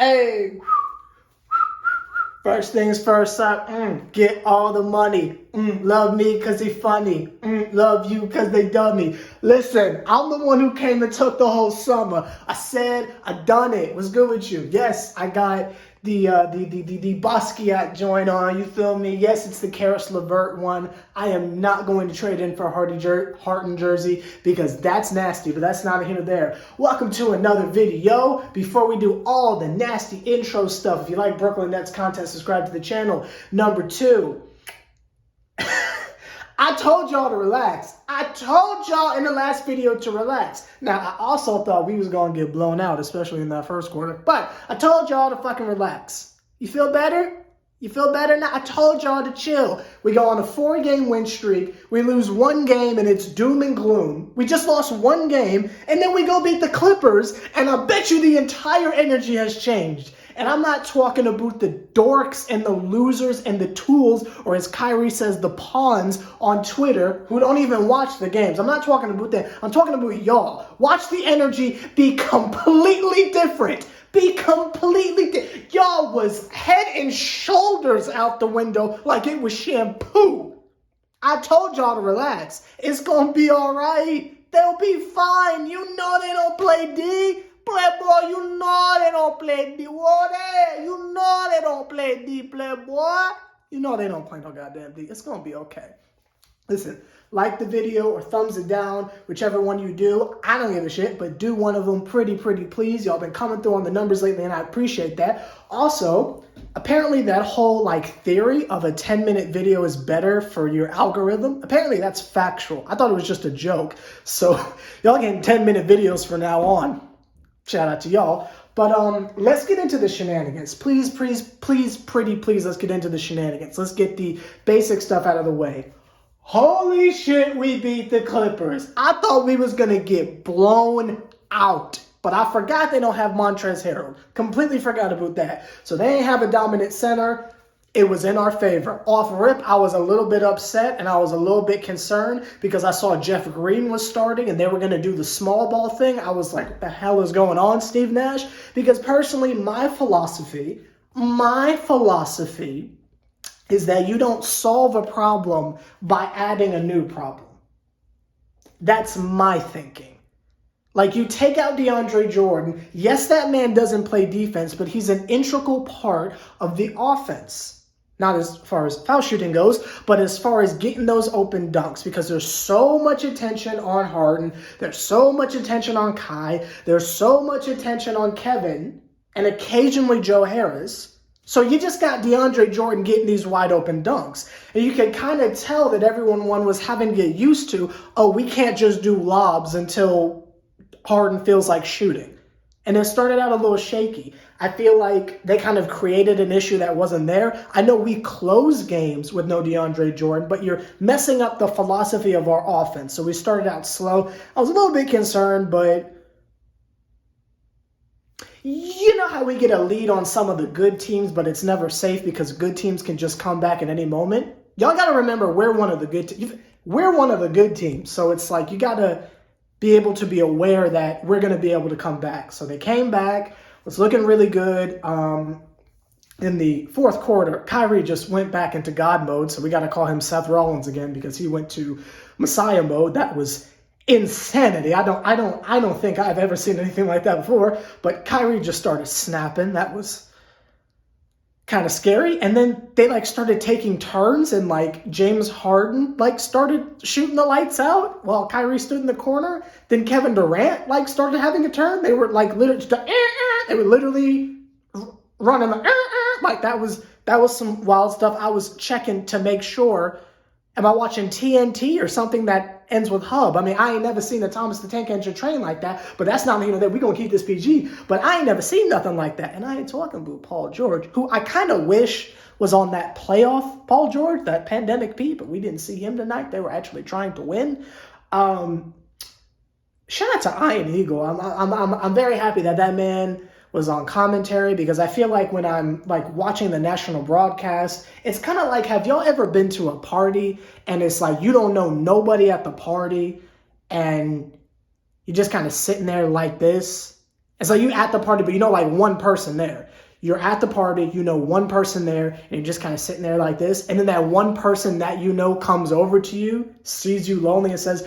Hey, first things first up, get all the money. Love me because he funny. Love you because they dummy. Listen, I'm the one who came and took the whole summer. I said I done it. What's good with you? Yes, I got the Basquiat joint on. You feel me? Yes, it's the Karis LeVert one. I am not going to trade in for a Harden jersey because that's nasty, but that's not here nor there. Welcome to another video. Before we do all the nasty intro stuff, if you like Brooklyn Nets content, subscribe to the channel. Number 2. I told y'all to relax. I told y'all in the last video to relax. Now, I also thought we was going to get blown out, especially in that first quarter. But I told y'all to fucking relax. You feel better? You feel better now? I told y'all to chill. We go on a 4-game win streak. We lose 1 game, and it's doom and gloom. We just lost 1 game, and then we go beat the Clippers, and I bet you the entire energy has changed. And I'm not talking about the dorks and the losers and the tools, or as Kyrie says, the pawns on Twitter who don't even watch the games. I'm not talking about that. I'm talking about y'all. Watch the energy be completely different. Be completely different. Y'all was head and shoulders out the window like it was shampoo. I told y'all to relax. It's going to be all right. They'll be fine. You know they don't play D. Playboy, you know they don't play D. What? You know they don't play D, Playboy. You know they don't play no goddamn D. It's going to be okay. Listen, like the video or thumbs it down, whichever one you do. I don't give a shit, but do one of them pretty please. Y'all been coming through on the numbers lately, and I appreciate that. Also, apparently that whole theory of a 10-minute video is better for your algorithm, apparently that's factual. I thought it was just a joke. So y'all getting 10-minute videos from now on. Shout out to y'all. But let's get into the shenanigans. Please, pretty please, let's get into the shenanigans. Let's get the basic stuff out of the way. Holy shit, we beat the Clippers. I thought we was going to get blown out. But I forgot they don't have Montrezl Harrell. Completely forgot about that. So they ain't have a dominant center. It was in our favor. Off rip, I was a little bit upset and I was a little bit concerned because I saw Jeff Green was starting and they were going to do the small ball thing. I was like, what the hell is going on, Steve Nash? Because personally, my philosophy is that you don't solve a problem by adding a new problem. That's my thinking. Like, you take out DeAndre Jordan. Yes, that man doesn't play defense, but he's an integral part of the offense. Not as far as foul shooting goes, but as far as getting those open dunks, because there's so much attention on Harden. There's so much attention on Kai. There's so much attention on Kevin and occasionally Joe Harris. So you just got DeAndre Jordan getting these wide open dunks. And you can kind of tell that everyone was having to get used to, we can't just do lobs until Harden feels like shooting. And it started out a little shaky. I feel like they kind of created an issue that wasn't there. I know we close games with no DeAndre Jordan, but you're messing up the philosophy of our offense. So we started out slow. I was a little bit concerned, but you know how we get a lead on some of the good teams, but it's never safe because good teams can just come back at any moment. Y'all got to remember we're one of the good teams. We're one of the good teams. So it's like you got to be able to be aware that we're going to be able to come back. So they came back. Was looking really good. In the fourth quarter, Kyrie just went back into God mode. So we got to call him Seth Rollins again because he went to Messiah mode. That was insanity. I don't think I've ever seen anything like that before. But Kyrie just started snapping. That was kind of scary. And then they started taking turns, and James Harden started shooting the lights out while Kyrie stood in the corner. Then Kevin Durant started having a turn. They were literally running that was some wild stuff. I was checking to make sure, am I watching TNT or something that ends with Hub? I mean, I ain't never seen a Thomas the Tank Engine train like that, but that's not meaning that we're going to keep this PG. But I ain't never seen nothing like that. And I ain't talking about Paul George, who I kind of wish was on that playoff Paul George, that pandemic P, but we didn't see him tonight. They were actually trying to win. Shout out to Iron Eagle. I'm very happy that man was on commentary, because I feel like when I'm watching the national broadcast, it's kind of like, have y'all ever been to a party and it's like you don't know nobody at the party and you're just kind of sitting there like this It's like you at the party, but you know like one person there. You're at the party, you know one person there, and you're just kind of sitting there like this. And then that one person that you know comes over to you, sees you lonely and says,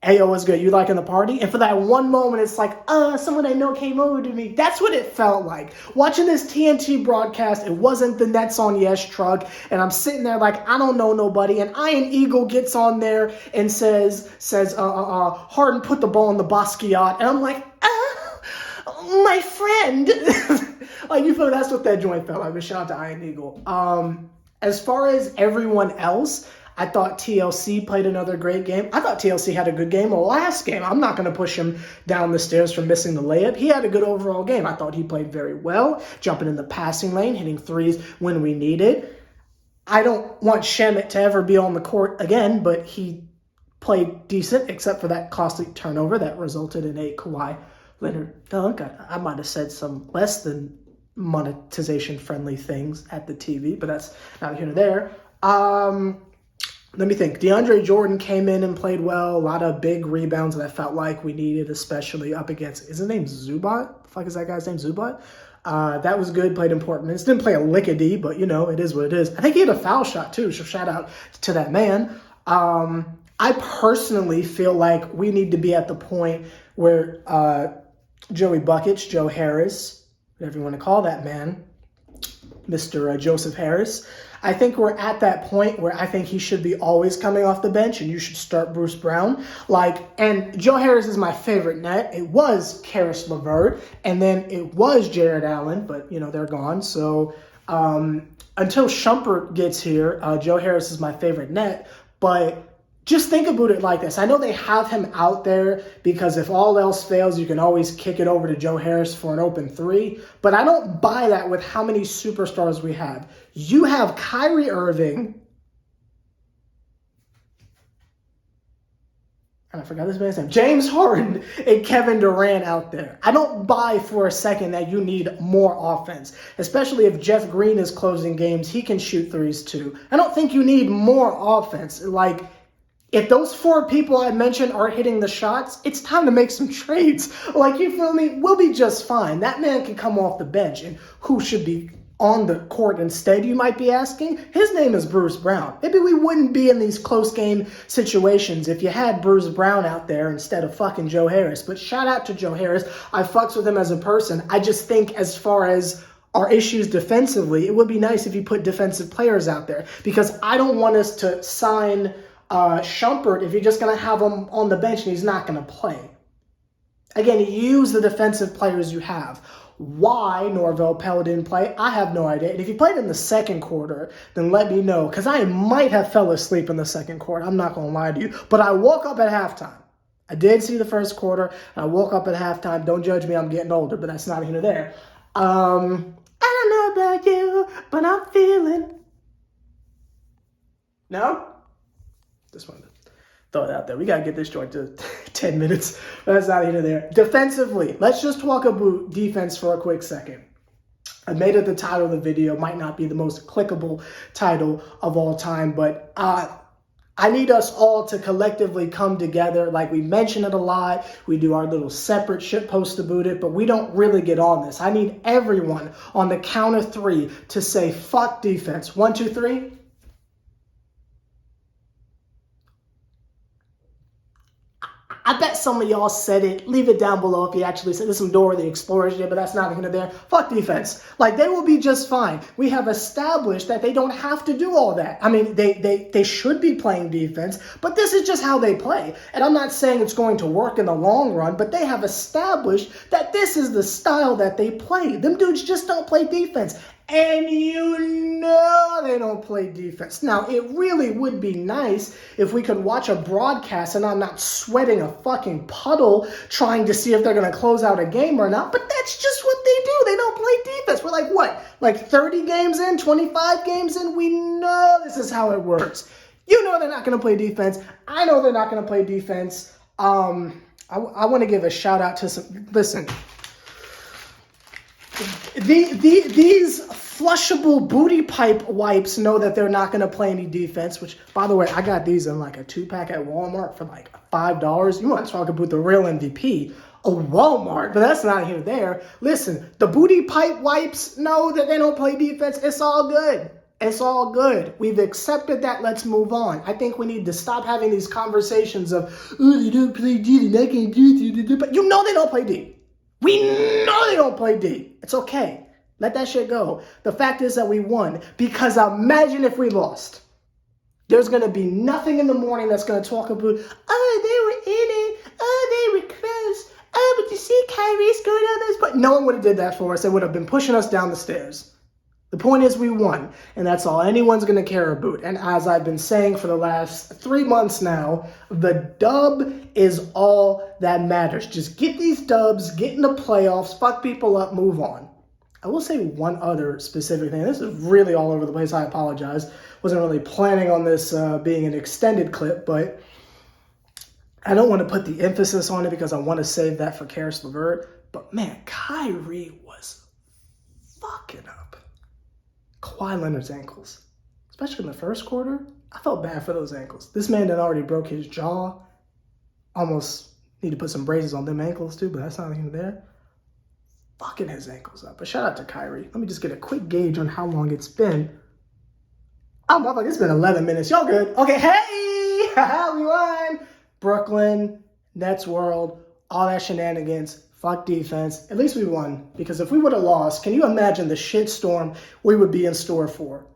hey, yo, what's good? You liking the party? And for that one moment, it's like, someone I know came over to me. That's what it felt like. Watching this TNT broadcast, it wasn't the Nets on Yes truck. And I'm sitting there like, I don't know nobody. And Iron Eagle gets on there and says, Harden put the ball in the Basquiat. And I'm like, my friend. Like, you feel that's what that joint felt like. But shout out to Iron Eagle. As far as everyone else, I thought TLC played another great game. I thought TLC had a good game last game. I'm not going to push him down the stairs for missing the layup. He had a good overall game. I thought he played very well, jumping in the passing lane, hitting threes when we needed. I don't want Shamet to ever be on the court again, but he played decent, except for that costly turnover that resulted in a Kawhi Leonard dunk. I might have said some less than monetization-friendly things at the TV, but that's not here nor there. Let me think. DeAndre Jordan came in and played well. A lot of big rebounds that I felt like we needed, especially up against, is his name Zubac? The fuck is that guy's name, Zubac? That was good, played important minutes. Didn't play a lick of D, but, you know, it is what it is. I think he had a foul shot, too, so shout out to that man. I personally feel like we need to be at the point where Joey Buckets, Joe Harris, whatever you want to call that man, Mr. Joseph Harris, I think we're at that point where I think he should be always coming off the bench and you should start Bruce Brown. And Joe Harris is my favorite net. It was Karis LeVert, and then it was Jared Allen, but, you know, they're gone. So until Shumpert gets here, Joe Harris is my favorite net. But just think about it like this. I know they have him out there because if all else fails, you can always kick it over to Joe Harris for an open three. But I don't buy that with how many superstars we have. You have Kyrie Irving. And I forgot this man's name. James Harden and Kevin Durant out there. I don't buy for a second that you need more offense, especially if Jeff Green is closing games. He can shoot threes too. I don't think you need more offense. Like, if those four people I mentioned are hitting the shots, it's time to make some trades. Like, you feel me? We'll be just fine. That man can come off the bench. And who should be on the court instead, you might be asking? His name is Bruce Brown. Maybe we wouldn't be in these close game situations if you had Bruce Brown out there instead of fucking Joe Harris. But shout out to Joe Harris. I fucks with him as a person. I just think as far as our issues defensively, it would be nice if you put defensive players out there. Because I don't want us to sign Shumpert if you're just going to have him on the bench and he's not going to play. Again, use the defensive players you have. Why Norvell Pell didn't play, I have no idea. And if he played in the second quarter, then let me know, because I might have fell asleep in the second quarter. I'm not going to lie to you. But I woke up at halftime. I did see the first quarter, and I woke up at halftime. Don't judge me, I'm getting older, but that's not here nor there. I don't know about you, but I'm feeling. No? Just wanted to throw it out there. We got to get this joint to 10 minutes. That's not here nor there. Defensively, let's just talk about defense for a quick second. I made it the title of the video. Might not be the most clickable title of all time, but I need us all to collectively come together. Like, we mention it a lot. We do our little separate shit post about it, but we don't really get on this. I need everyone on the count of three to say, fuck defense. 1, 2, 3. I bet some of y'all said it. Leave it down below if you actually said. There's some Dora the Explorer shit, but that's not there. Fuck defense. Like, they will be just fine. We have established that they don't have to do all that. I mean, they should be playing defense, but this is just how they play. And I'm not saying it's going to work in the long run, but they have established that this is the style that they play. Them dudes just don't play defense. And you know they don't play defense. Now, it really would be nice if we could watch a broadcast and I'm not sweating a fucking puddle trying to see if they're going to close out a game or not. But that's just what they do. They don't play defense. We're like, what? Like 30 games in, 25 games in? We know this is how it works. You know they're not going to play defense. I know they're not going to play defense. I want to give a shout out to some... Listen... These flushable booty pipe wipes know that they're not going to play any defense, which, by the way, I got these in like a 2-pack at Walmart for like $5. You want to talk about the real MVP. a Walmart, but that's not here or there. Listen, the booty pipe wipes know that they don't play defense. It's all good. It's all good. We've accepted that. Let's move on. I think we need to stop having these conversations of, oh, they don't play D, and I can't do it. But you know they don't play D. We know they don't play D. It's okay. Let that shit go. The fact is that we won, because imagine if we lost. There's going to be nothing in the morning that's going to talk about, oh, they were in it. Oh, they were close. Oh, but you see Kyrie scored on this. But no one would have did that for us. They would have been pushing us down the stairs. The point is we won, and that's all anyone's going to care about. And as I've been saying for the last 3 months now, the dub is all that matters. Just get these dubs, get in the playoffs, fuck people up, move on. I will say one other specific thing. This is really all over the place. I apologize. Wasn't really planning on this being an extended clip, but I don't want to put the emphasis on it because I want to save that for Karis LeVert. But man, Kyrie was fucking up Kawhi Leonard's ankles, especially in the first quarter. I felt bad for those ankles. This man had already broke his jaw. Almost need to put some braces on them ankles too, but that's not even there. Fucking his ankles up. But shout out to Kyrie. Let me just get a quick gauge on how long it's been. Oh, motherfucker, it's been 11 minutes. Y'all good? Okay, hey! We won! Brooklyn, Nets World, all that shenanigans. Fuck defense. At least we won. Because if we would have lost, can you imagine the shitstorm we would be in store for?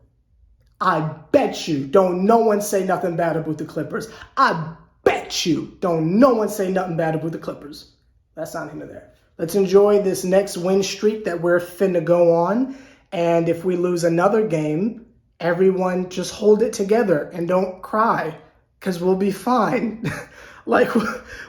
I bet you don't no one say nothing bad about the Clippers. I bet you don't no one say nothing bad about the Clippers. That's not here or there. Let's enjoy this next win streak that we're finna go on. And if we lose another game, everyone just hold it together and don't cry. Because we'll be fine. Like,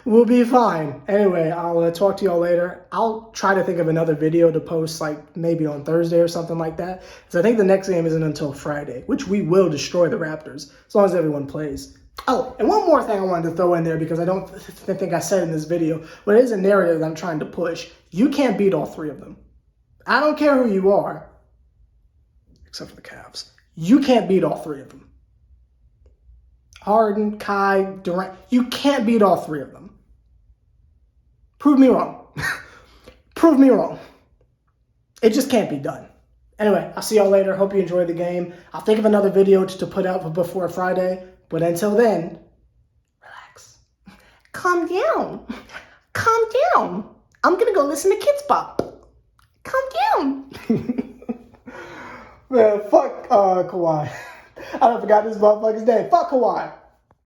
we'll be fine. Anyway, I'll talk to y'all later. I'll try to think of another video to post, like, maybe on Thursday or something like that. Because I think the next game isn't until Friday, which we will destroy the Raptors, as long as everyone plays. Oh, and one more thing I wanted to throw in there, because I don't think I said in this video, but it is a narrative that I'm trying to push. You can't beat all three of them. I don't care who you are, except for the Cavs. You can't beat all three of them. Harden, Kai, Durant. You can't beat all three of them. Prove me wrong. Prove me wrong. It just can't be done. Anyway, I'll see y'all later. Hope you enjoyed the game. I'll think of another video to put out before Friday. But until then, relax. Calm down. Calm down. I'm going to go listen to Kids Bop. Calm down. Man, fuck Kawhi. I forgot this motherfucker's name. Fuck Kawhi.